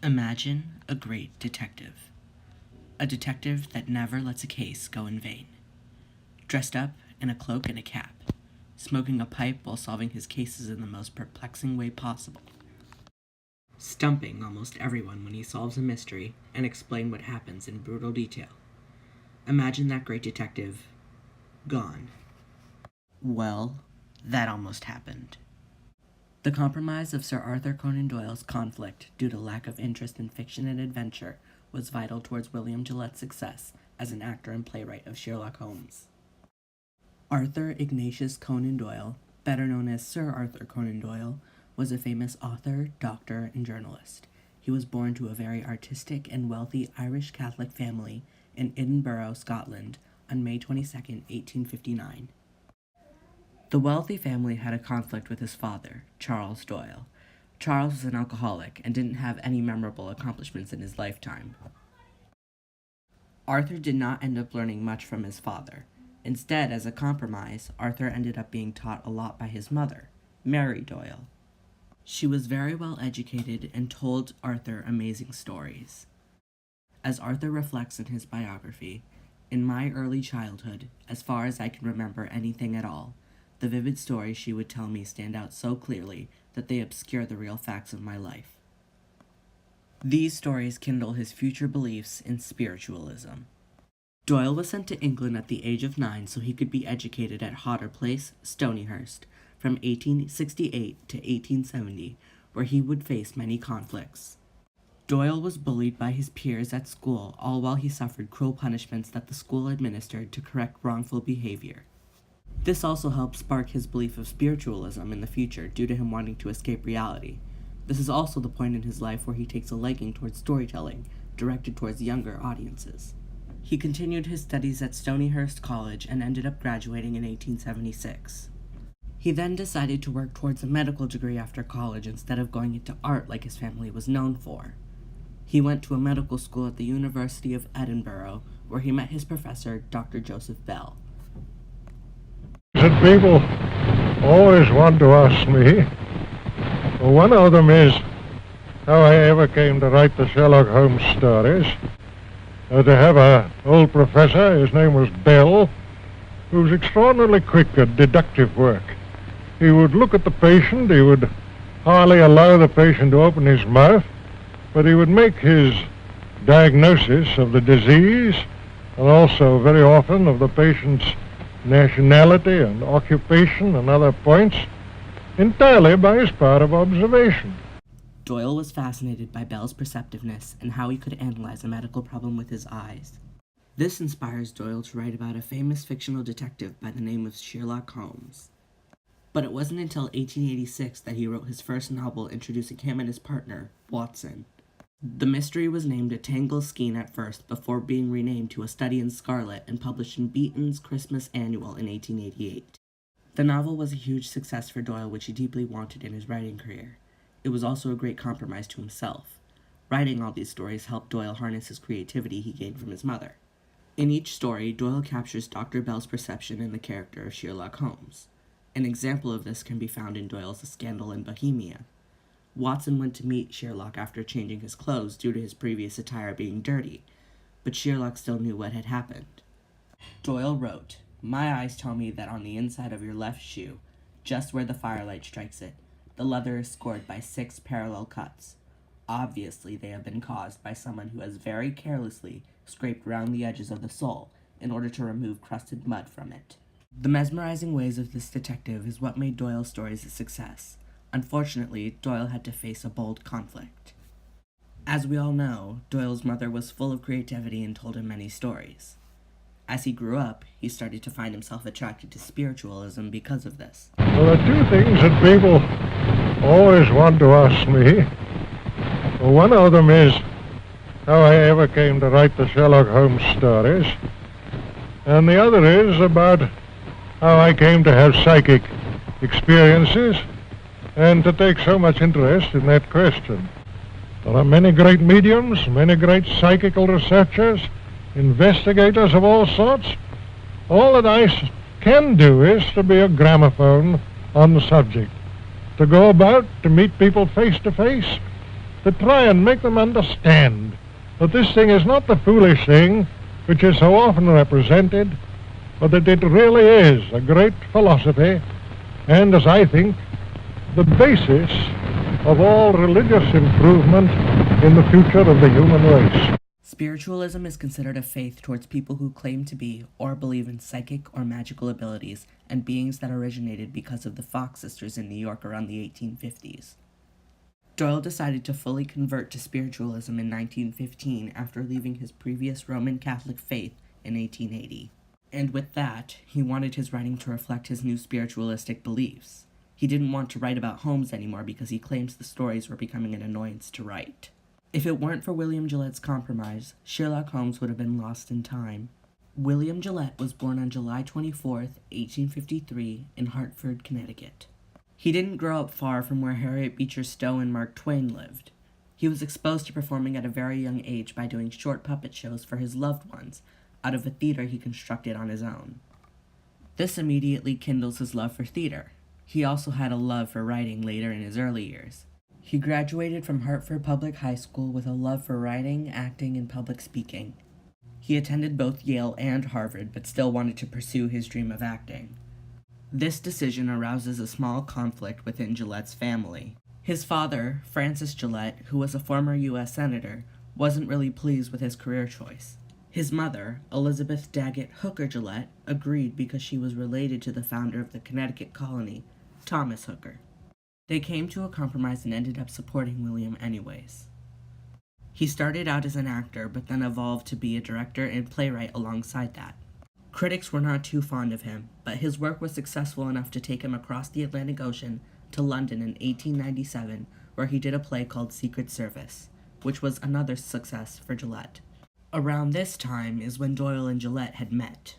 Imagine a great detective. A detective that never lets a case go in vain. Dressed up in a cloak and a cap, smoking a pipe while solving his cases in the most perplexing way possible. Stumping almost everyone when he solves a mystery and explain what happens in brutal detail. Imagine that great detective gone. Well, that almost happened. The compromise of Sir Arthur Conan Doyle's conflict due to lack of interest in fiction and adventure was vital towards William Gillette's success as an actor and playwright of Sherlock Holmes. Arthur Ignatius Conan Doyle, better known as Sir Arthur Conan Doyle, was a famous author, doctor, and journalist. He was born to a very artistic and wealthy Irish Catholic family in Edinburgh, Scotland, on May 22, 1859. The wealthy family had a conflict with his father, Charles Doyle. Charles was an alcoholic and didn't have any memorable accomplishments in his lifetime. Arthur did not end up learning much from his father. Instead, as a compromise, Arthur ended up being taught a lot by his mother, Mary Doyle. She was very well educated and told Arthur amazing stories. As Arthur reflects in his biography, "In my early childhood, as far as I can remember anything at all, the vivid stories she would tell me stand out so clearly that they obscure the real facts of my life." These stories kindle his future beliefs in spiritualism. Doyle was sent to England at the age of 9 so he could be educated at Hodder Place, Stonyhurst, from 1868 to 1870, where he would face many conflicts. Doyle was bullied by his peers at school, all while he suffered cruel punishments that the school administered to correct wrongful behavior. This also helped spark his belief of spiritualism in the future due to him wanting to escape reality. This is also the point in his life where he takes a liking towards storytelling, directed towards younger audiences. He continued his studies at Stonyhurst College and ended up graduating in 1876. He then decided to work towards a medical degree after college instead of going into art like his family was known for. He went to a medical school at the University of Edinburgh, where he met his professor, Dr. Joseph Bell. People always want to ask me. Well, one of them is how I ever came to write the Sherlock Holmes stories. To have an old professor, his name was Bell, who was extraordinarily quick at deductive work. He would look at the patient, he would hardly allow the patient to open his mouth, but he would make his diagnosis of the disease and also very often of the patient's nationality and occupation and other points entirely by his power of observation. Doyle was fascinated by Bell's perceptiveness and how he could analyze a medical problem with his eyes. This inspires Doyle to write about a famous fictional detective by the name of Sherlock Holmes. But it wasn't until 1886 that he wrote his first novel introducing him and his partner, Watson. The mystery was named A Tangle Skein at first before being renamed to A Study in Scarlet and published in Beeton's Christmas Annual in 1888. The novel was a huge success for Doyle, which he deeply wanted in his writing career. It was also a great compromise to himself. Writing all these stories helped Doyle harness his creativity he gained from his mother. In each story, Doyle captures Dr. Bell's perception in the character of Sherlock Holmes. An example of this can be found in Doyle's A Scandal in Bohemia. Watson went to meet Sherlock after changing his clothes due to his previous attire being dirty, but Sherlock still knew what had happened. Doyle wrote, "My eyes tell me that on the inside of your left shoe, just where the firelight strikes it, the leather is scored by 6 parallel cuts. Obviously, they have been caused by someone who has very carelessly scraped round the edges of the sole in order to remove crusted mud from it." The mesmerizing ways of this detective is what made Doyle's stories a success. Unfortunately, Doyle had to face a bold conflict. As we all know, Doyle's mother was full of creativity and told him many stories. As he grew up, he started to find himself attracted to spiritualism because of this. Well, there are two things that people always want to ask me. Well, one of them is how I ever came to write the Sherlock Holmes stories, and the other is about how I came to have psychic experiences and to take so much interest in that question. There are many great mediums, many great psychical researchers, investigators of all sorts. All that I can do is to be a gramophone on the subject, to go about, to meet people face to face, to try and make them understand that this thing is not the foolish thing which is so often represented, but that it really is a great philosophy, and, as I think, the basis of all religious improvement in the future of the human race. Spiritualism is considered a faith towards people who claim to be or believe in psychic or magical abilities and beings that originated because of the Fox sisters in New York around the 1850s. Doyle decided to fully convert to spiritualism in 1915 after leaving his previous Roman Catholic faith in 1880. And with that, he wanted his writing to reflect his new spiritualistic beliefs. He didn't want to write about Holmes anymore because he claims the stories were becoming an annoyance to write. If it weren't for William Gillette's compromise, Sherlock Holmes would have been lost in time. William Gillette was born on July 24, 1853, in Hartford, Connecticut. He didn't grow up far from where Harriet Beecher Stowe and Mark Twain lived. He was exposed to performing at a very young age by doing short puppet shows for his loved ones, out of a theater he constructed on his own. This immediately kindles his love for theater. He also had a love for writing later in his early years. He graduated from Hartford Public High School with a love for writing, acting, and public speaking. He attended both Yale and Harvard, but still wanted to pursue his dream of acting. This decision arouses a small conflict within Gillette's family. His father, Francis Gillette, who was a former U.S. Senator, wasn't really pleased with his career choice. His mother, Elizabeth Daggett Hooker Gillette, agreed because she was related to the founder of the Connecticut colony, Thomas Hooker. They came to a compromise and ended up supporting William anyways. He started out as an actor, but then evolved to be a director and playwright alongside that. Critics were not too fond of him, but his work was successful enough to take him across the Atlantic Ocean to London in 1897, where he did a play called Secret Service, which was another success for Gillette. Around this time is when Doyle and Gillette had met.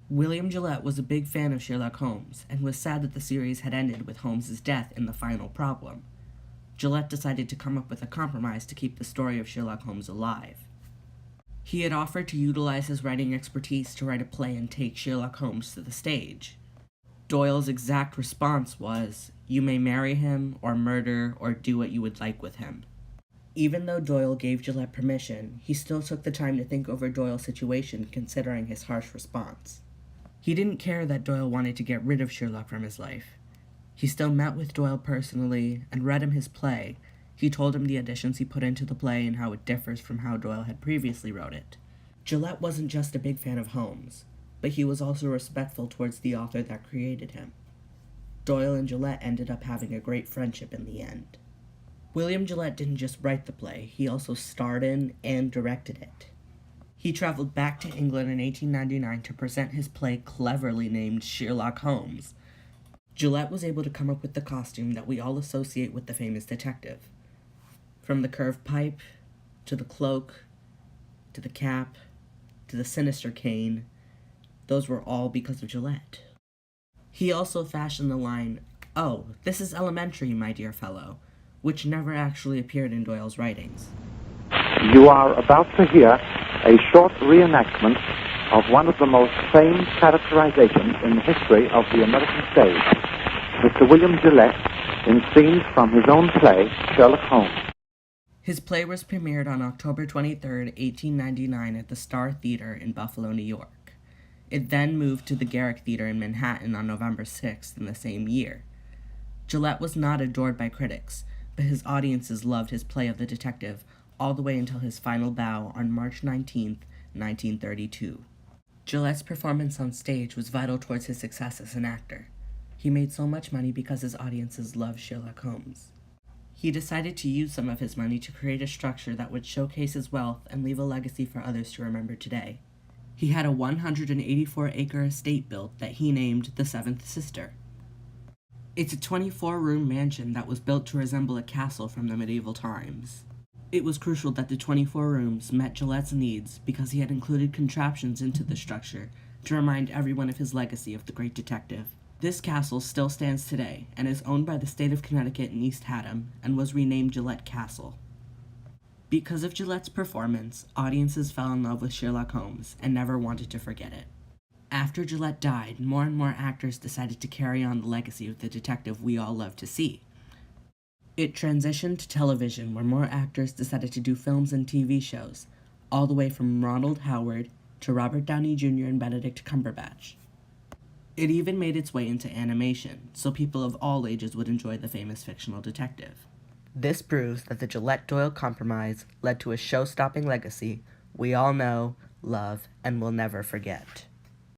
William Gillette was a big fan of Sherlock Holmes, and was sad that the series had ended with Holmes's death in The Final Problem. Gillette decided to come up with a compromise to keep the story of Sherlock Holmes alive. He had offered to utilize his writing expertise to write a play and take Sherlock Holmes to the stage. Doyle's exact response was, "You may marry him, or murder, or do what you would like with him." Even though Doyle gave Gillette permission, he still took the time to think over Doyle's situation, considering his harsh response. He didn't care that Doyle wanted to get rid of Sherlock from his life. He still met with Doyle personally and read him his play. He told him the additions he put into the play and how it differs from how Doyle had previously wrote it. Gillette wasn't just a big fan of Holmes, but he was also respectful towards the author that created him. Doyle and Gillette ended up having a great friendship in the end. William Gillette didn't just write the play, he also starred in and directed it. He traveled back to England in 1899 to present his play cleverly named Sherlock Holmes. Gillette was able to come up with the costume that we all associate with the famous detective. From the curved pipe, to the cloak, to the cap, to the sinister cane, those were all because of Gillette. He also fashioned the line, "Oh, this is elementary, my dear fellow," which never actually appeared in Doyle's writings. You are about to hear a short reenactment of one of the most famed characterizations in the history of the American stage, Mr. William Gillette, in scenes from his own play, Sherlock Holmes. His play was premiered on October 23, 1899 at the Star Theater in Buffalo, New York. It then moved to the Garrick Theater in Manhattan on November 6th in the same year. Gillette was not adored by critics, but his audiences loved his play of the detective all the way until his final bow on March 19, 1932. Gillette's performance on stage was vital towards his success as an actor. He made so much money because his audiences loved Sherlock Holmes. He decided to use some of his money to create a structure that would showcase his wealth and leave a legacy for others to remember today. He had a 184-acre estate built that he named the Seventh Sister. It's a 24-room mansion that was built to resemble a castle from the medieval times. It was crucial that the 24 rooms met Gillette's needs because he had included contraptions into the structure to remind everyone of his legacy of the great detective. This castle still stands today and is owned by the state of Connecticut in East Haddam and was renamed Gillette Castle. Because of Gillette's performance, audiences fell in love with Sherlock Holmes and never wanted to forget it. After Gillette died, more and more actors decided to carry on the legacy of the detective we all love to see. It transitioned to television, where more actors decided to do films and TV shows, all the way from Ronald Howard to Robert Downey Jr. and Benedict Cumberbatch. It even made its way into animation, so people of all ages would enjoy the famous fictional detective. This proves that the Gillette-Doyle compromise led to a show-stopping legacy we all know, love, and will never forget.